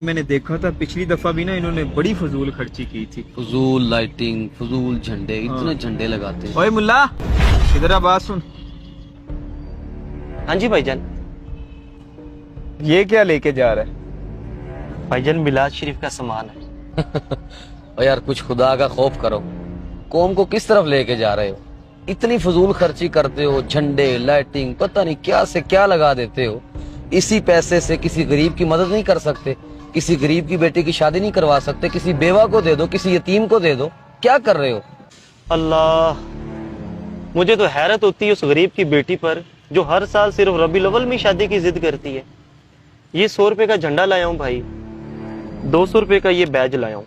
میں نے دیکھا تھا پچھلی دفعہ بھی نا انہوں نے بڑی فضول خرچی کی تھی. فضول لائٹنگ، فضول جھنڈے، اتنے جھنڈے لگاتے ہیں. اوے ملا ادھر آ بات سن. ہاں جی بھائی جان. یہ کیا لے کے جا رہا ہے؟ بھائی جان میلاد شریف کا سامان ہے. اور یار کچھ خدا کا خوف کرو، قوم کو کس طرف لے کے جا رہے ہو؟ اتنی فضول خرچی کرتے ہو، جھنڈے، لائٹنگ، پتہ نہیں کیا سے کیا لگا دیتے ہو. اسی پیسے سے کسی غریب کی مدد نہیں کر سکتے، کسی غریب کی بیٹی کی شادی نہیں کروا سکتے، کسی بیوہ کو دے دو، کسی یتیم کو دے دو. کیا کر رہے ہو؟ اللہ، مجھے تو حیرت ہوتی ہے اس غریب کی بیٹی پر جو ہر سال صرف ربیع الاول میں شادی کی ضد کرتی ہے. یہ 100 روپے کا جھنڈا لایا ہوں بھائی، 200 روپے کا یہ بیج لایا ہوں،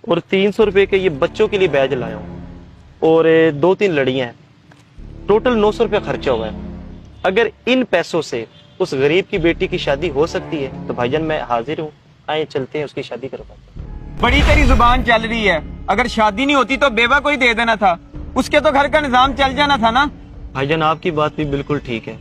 اور 300 روپے کے یہ بچوں کے لیے بیج لایا ہوں، اور 2-3 لڑیاں ہیں. ٹوٹل 900 روپے خرچہ ہوا ہے. اگر ان پیسوں سے اس غریب کی بیٹی کی شادی ہو سکتی ہے تو بھائی جان میں حاضر ہوں، آئیں چلتے ہیں اس کی شادی کرواتے ہیں. بڑی تیری زبان چل رہی ہے. اگر شادی نہیں ہوتی تو بیوہ کو ہی دے دینا تھا، اس کے تو گھر کا نظام چل جانا تھا نا. بھائی جان آپ کی بات بھی بالکل ٹھیک ہے،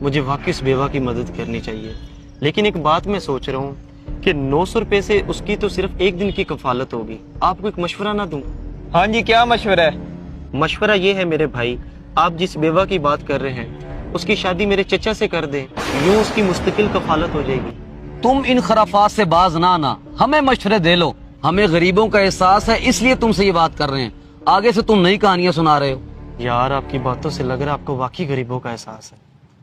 مجھے واقعی اس بیوہ کی مدد کرنی چاہیے. لیکن ایک بات میں سوچ رہا ہوں کہ 900 روپے سے اس کی تو صرف ایک دن کی کفالت ہوگی. آپ کو ایک مشورہ نہ دوں؟ ہاں جی کیا مشورہ ہے؟ مشورہ یہ ہے میرے بھائی، آپ جس بیوہ کی بات کر رہے ہیں اس کی شادی میرے چچا سے کر دیں، یوں اس کی مستقل کفالت ہو جائے گی. تم ان خرافات سے باز نہ آنا، ہمیں مشورے دے لو. ہمیں غریبوں کا احساس ہے، اس لیے تم سے یہ بات کر رہے ہیں. آگے سے تم نئی کہانیاں سنا رہے ہو. یار آپ کی باتوں سے لگ رہا ہے آپ کو واقعی غریبوں کا احساس ہے.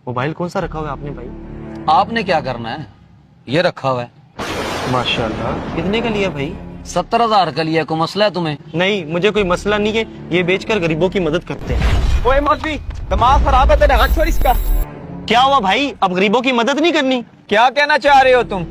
موبائل کون سا رکھا ہوا ہے آپ نے بھائی؟ آپ نے کیا کرنا ہے؟ یہ رکھا ہوا ہے. ماشاءاللہ. کتنے کا لیا بھائی؟ 70,000 کا لیا. کوئی مسئلہ ہے تمہیں؟ نہیں مجھے کوئی مسئلہ نہیں ہے، یہ بیچ کر غریبوں کی مدد کرتے ہیں. اوے مولوی دماغ خراب ہے تیرا، ہاتھ چھوڑ اس کا. کیا ہوا بھائی، اب غریبوں کی مدد نہیں کرنی؟ کیا کہنا چاہ رہے ہو تم؟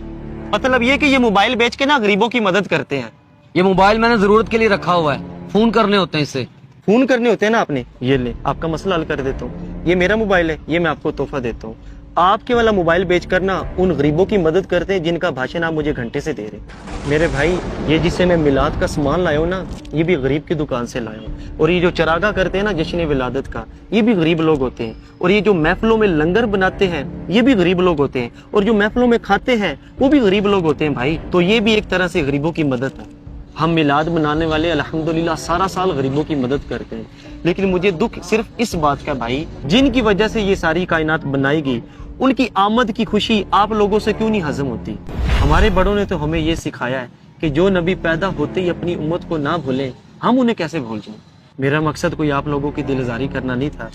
مطلب یہ کہ یہ موبائل بیچ کے نا غریبوں کی مدد کرتے ہیں. یہ موبائل میں نے ضرورت کے لیے رکھا ہوا ہے، فون کرنے ہوتے ہیں اس سے. فون کرنے ہوتے ہیں نا آپ نے؟ یہ لیں آپ کا مسئلہ حل کر دیتا ہوں. یہ میرا موبائل ہے، یہ میں آپ کو تحفہ دیتا ہوں. آپ کے والا موبائل بیچ کر نا ان غریبوں کی مدد کرتے ہیں جن کا بھاشن آپ مجھے گھنٹے سے دے رہے ہیں. میرے بھائی یہ جسے میں میلاد کا سامان لایا ہوں نا، یہ بھی غریب کی دکان سے لایا ہوں. اور یہ جو چراغا کرتے ہیں نا جشن ولادت کا، یہ بھی غریب لوگ ہوتے ہیں. اور یہ جو محفلوں میں لنگر بناتے ہیں یہ بھی غریب لوگ ہوتے ہیں. اور جو محفلوں میں کھاتے ہیں وہ بھی غریب لوگ ہوتے ہیں بھائی. تو یہ بھی ایک طرح سے غریبوں کی مدد ہے. ہم میلاد منانے والے الحمدللہ سارا سال غریبوں کی مدد کرتے ہیں. لیکن مجھے دکھ صرف اس بات کا بھائی، جن کی وجہ سے یہ ساری کائنات بنائی گئی، ان کی آمد کی خوشی آپ لوگوں سے کیوں نہیں ہضم ہوتی؟ ہمارے بڑوں نے تو ہمیں یہ سکھایا ہے کہ جو نبی پیدا ہوتے ہی اپنی امت کو نہ بھولیں، ہم انہیں کیسے بھول جائیں؟ میرا مقصد کوئی آپ لوگوں کی دلزاری کرنا نہیں تھا،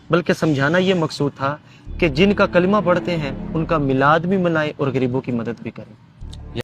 بلکہ سمجھانا یہ مقصود تھا کہ جن کا کلمہ پڑھتے ہیں ان کا میلاد بھی منائیں اور غریبوں کی مدد بھی کریں.